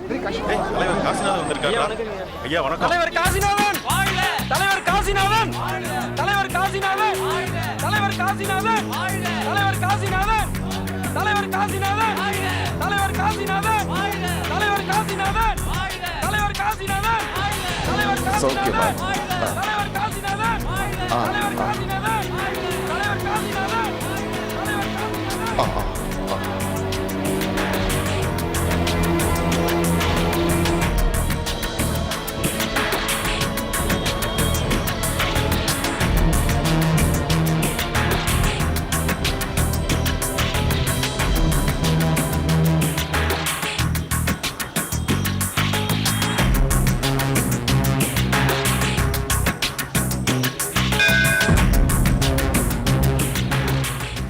தலைவர் காசிநாதன் வந்திருக்காரு. ஐயா வணக்கம். தலைவர் காசிநாதன் வாழ்க! தலைவர் காசிநாதன் வாழ்க! தலைவர் காசிநாதன் வாழ்க! தலைவர் காசிநாதன் வாழ்க! தலைவர் காசிநாதன் தலைவர் காசிநாதன் வாழ்க! தலைவர் காசிநாதன் வாழ்க! தலைவர் காசிநாதன் வாழ்க! தலைவர் காசிநாதன் வாழ்க! தலைவர் காசிநாதன் சௌக்கியமா? தலைவர் காசிநாதன் வாழ்க! தலைவர் காசிநாதன் வாழ்க! தலைவர் காசிநாதன் தலைவர் காசிநாதன்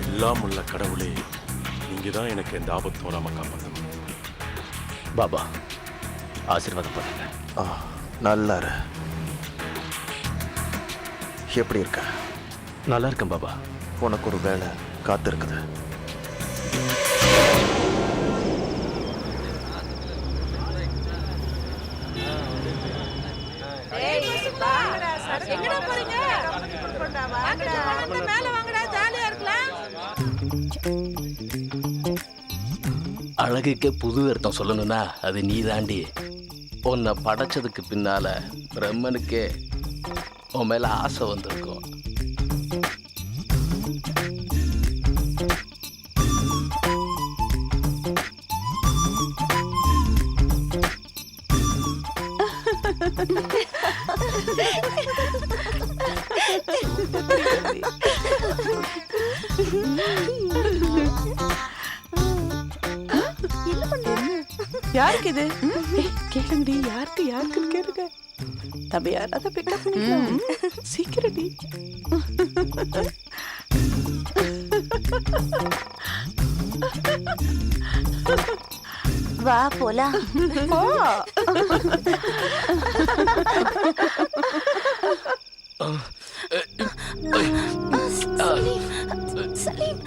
எல்லாம் உள்ள கடவுளே, நீங்க தான் எனக்கு எந்த ஆபத்தும் வராம காப்பாற்றணும். பாபா ஆசீர்வாதம் பண்ணுங்க. நல்லா இரு. எப்படி இருக்க? நல்லா இருக்கேன் பாபா. உனக்கு ஒரு வேலை காத்திருக்குது. எங்கடா போறீங்க? மேல வாங்கடா, ஜாலியா இருக்கலாம். அழகுக்கே புது அர்த்தம் சொல்லணும்னா அது நீ தாண்டி. உன்னை படைச்சதுக்கு பின்னால பிரம்மனுக்கே உன் மேல ஆசை வந்திருக்கும். யாருக்கு இது? கேளுங்கடி, யாருக்குன்னு கேளுங்க. நம்ம யாராவது பிக்கப் பண்ணிக்கலாம். சீக்கிரம் டி. வா போலாம். சலீம்,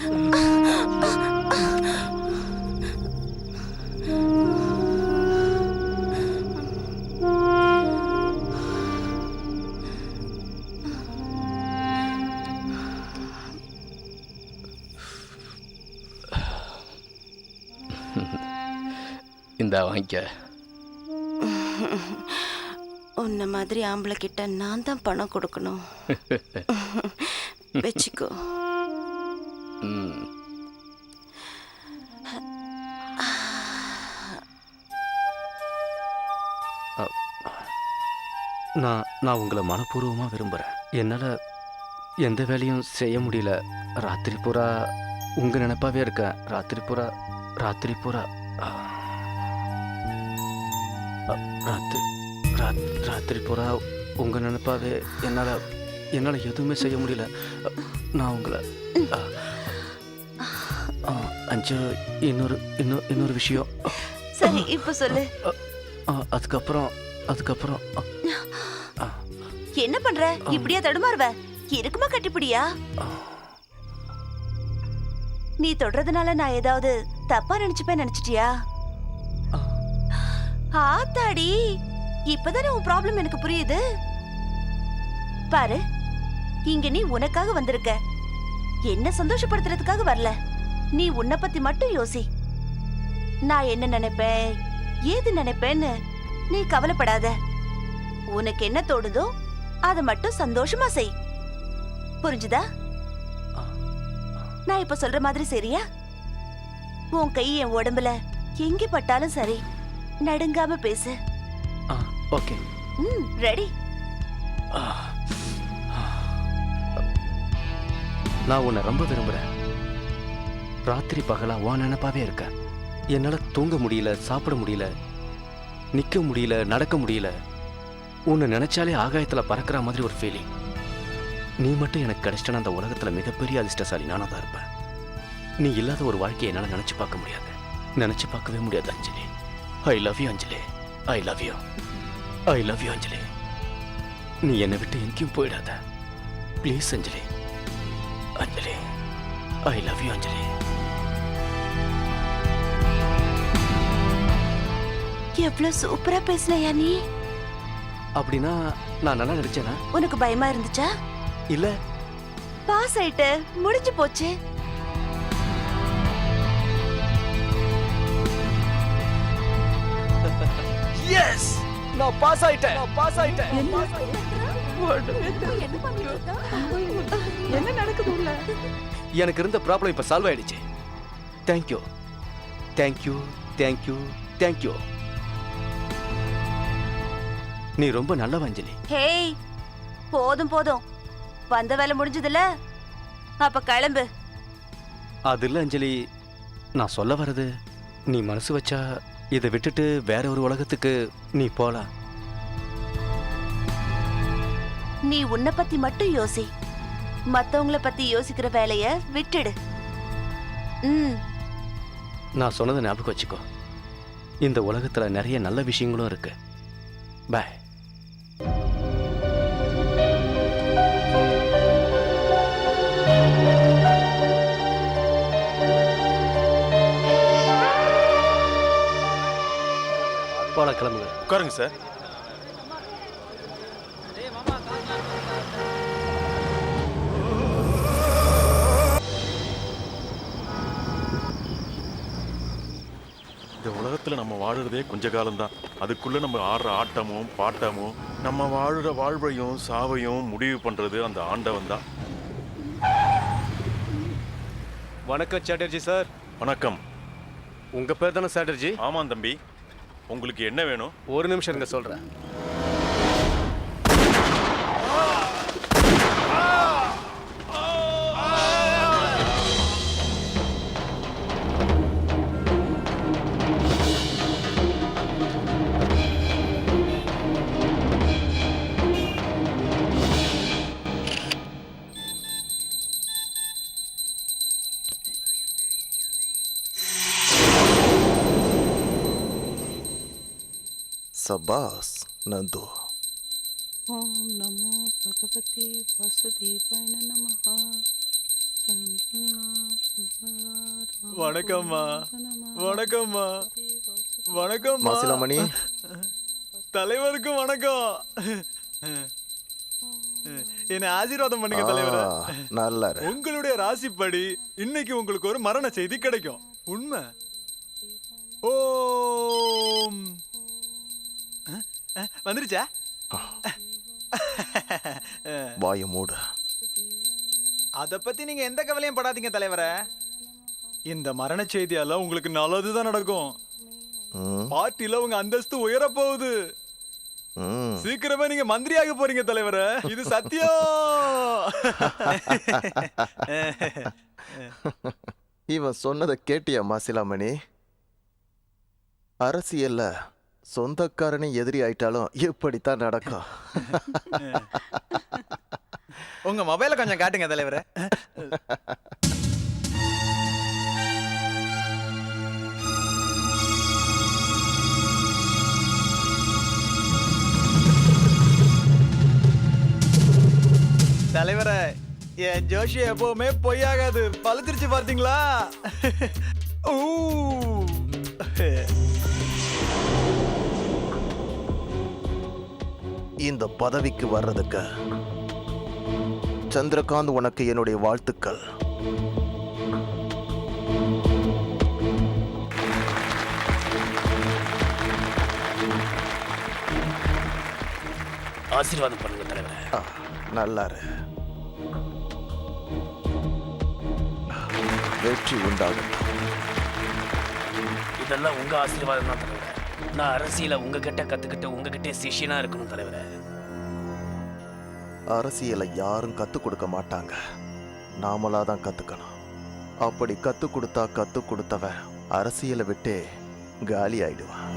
இந்த வாங்கிக்க. உன்ன மாதிரி ஆம்பளை கிட்ட நான் தான் பணம் கொடுக்கணும். வச்சுக்கோ. நான் உங்களை மனப்பூர்வமாக விரும்புகிறேன். என்னால் எந்த வேலையும் செய்ய முடியல. ராத்திரி பூரா உங்கள் நினைப்பாவே இருக்கேன். ராத்திரி பூரா ராத்திரி பூரா உங்கள் நினைப்பாவே என்னால் எதுவுமே செய்ய முடியல. நான் உங்களை அஞ்சு இன்னொரு விஷயம். சரி, இப்ப சொல்லு. அதுக்கப்புறம் என்ன பண்ற? இப்படியா தடுமாறுவ? இருக்குமா கட்டிப்பிடியா? நீ தொடறதுனால நான் ஏதாவது தப்பா நினைச்சிட்டியா? ஆத்தாடி, இப்பதானே உன் ப்ராப்ளம் எனக்கு புரியுது. பாரு, இங்க நீ உனக்காக வந்திருக்க, என்ன சந்தோஷப்படுத்துறதுக்காக வரல. நீ உன்னை பத்தி மட்டும் யோசி. நான் என்ன நினைப்பேன், ஏது நினைப்பேன்னு நீ கவலைப்படாத. உனக்கு என்ன தோணுதோ அதை மட்டும் சந்தோஷமா செய். புரிஞ்சுதா? நான் இப்ப சொல்ற மாதிரி சரியா? உன் கை என் உடம்புல எங்க பட்டாலும் சரி, நடுங்காம பேசு. ஓகே. ரெடி? நான் உன்னை ரொம்ப விரும்புறேன். ராத்திரி பகலா உன் நினைப்பாவே இருக்க. என்னால தூங்க முடியல, சாப்பிட முடியல, நிக்க முடியல, நடக்க முடியல. உன்னை நினைச்சாலே ஆகாயத்துல பறக்கிற மாதிரி ஒரு ஃபீலிங். நீ மட்டும் எனக்கு கிடைச்சிட்டா அந்த உலகத்துல மிகப்பெரிய அதிர்ஷ்டசாலி நானா தான் இருப்பேன். நீ இல்லாத ஒரு வாழ்க்கையை என்னால நினைச்சு பார்க்க முடியாது. நினைச்சு பார்க்கவே முடியாது Anjali. I love you Anjali. I love you. I love you Anjali. நீ என்னை விட்டு எங்கேயும் போயிடாத please Anjali. Anjali, I love you Anjali. எவ்வளவு சூப்பரா பேசுனையா நீ. அப்படின்னா நான் நல்லா நடிச்சேனா? உனக்கு பயமா இருந்துச்சா? இல்ல. பாஸ் ஆயிட்ட, முடிஞ்சு போச்சு. எஸ், நான் பாஸ் ஆயிட்டேன். என்ன நடக்குது உள்ள? எனக்கு இருந்த ப்ராப்ளம் இப்ப சால்வ் ஆயிடுச்சு. Thank you thank you thank you thank you. நீ ரொம்ப நல்ல அஞ்சலி. ஹேய், போதும் போதும், வந்த வேலை முடிஞ்சதுல, அப்ப கிளம்பு. அது இல்ல அஞ்சலி, நான் சொல்ல வர்றது, நீ மனசு வச்சா இதை விட்டுட்டு வேற ஒரு உலகத்துக்கு நீ போலாம். நீ உன்னை பத்தி மட்டும் யோசி, மத்தவங்கள பத்தி யோசிக்கிற வேலைய விட்டுடு. நான் சொன்னதை ஞாபகம் வச்சுக்கோ. இந்த உலகத்துல நிறைய நல்ல விஷயங்களும் இருக்கு. பாய். போல கிளம்புங்க. உட்காருங்க சார். இந்த உலகத்துல நம்ம வாழுறதே கொஞ்ச காலம்தான். அதுக்குள்ள நம்ம ஆடுற ஆட்டமும் பாட்டமும், நம்ம வாழுற வாழ்வையும் சாவையும் முடிவு பண்றது அந்த ஆண்டவன் தான். வணக்கம் சாட்டர்ஜி சார். வணக்கம். உங்க பேர் தானே சாட்டர்ஜி? ஆமாம் தம்பி. உங்களுக்கு என்ன வேணும்? ஒரு நிமிஷம் இருங்க, சொல்றேன். சபாஸ் நந்து. ஓம் நமோ பகவதி வாசுதேவாய நமஹ. வணக்கம்மா. வணக்கம்மா. வணக்கம் மாசிலாமணி. தலைவருக்கும் வணக்கம். என்ன ஆசீர்வாதம் பண்ணுங்க தலைவரே. நல்லா. உங்களுடைய ராசிப்படி இன்னைக்கு உங்களுக்கு ஒரு மரண செய்தி கிடைக்கும். உண்மை. ஓம். வந்துருச்சா? வாய மூடு. அத பத்தி நீங்க எந்த கவலையும் படாதீங்க தலைவரே. இந்த மரண செய்தியால உங்களுக்கு நல்லதுதான் நடக்கும். பார்ட்டில உங்க அந்தஸ்து உயர போகுது. சீக்கிரமே நீங்க மந்திரியாக போறீங்க தலைவரே. இது சத்தியம். இவன் சொன்னதை கேட்டியா மாசிலாமணி? அரசியல்ல சொந்தக்காரனே எதிரி ஆயிட்டாலும் இப்படித்தான் நடக்கும். உங்க மொபைல கொஞ்சம் காட்டுங்க தலைவரே. தலைவரே, என் ஜோஷி எப்பவுமே பொய்யாகாது. பழுத்திருச்சு பார்த்தீங்களா? இந்த பதவிக்கு வர்றதுக்கு சந்திரகாந்த் உனக்கு என்னுடைய வாழ்த்துக்கள். ஆசீர்வாதம் பண்ணுங்க தலைவரே. நல்லாரு. வெற்றி உண்டாகட்டும். இதெல்லாம் உங்க ஆசீர்வாதம் தான் தலைவரே. நான் அரசியல உங்ககிட்ட கத்துக்கிட்டு உங்ககிட்ட சிஷியனா இருக்கணும் தலைவரே. அரசியலை யாரும் கத்துக் கொடுக்க மாட்டாங்க, நாமளாதான் கத்துக்கணும். அப்படி கத்துக் கொடுத்தவன் அரசியலை விட்டே காலி ஆயிடுவான்.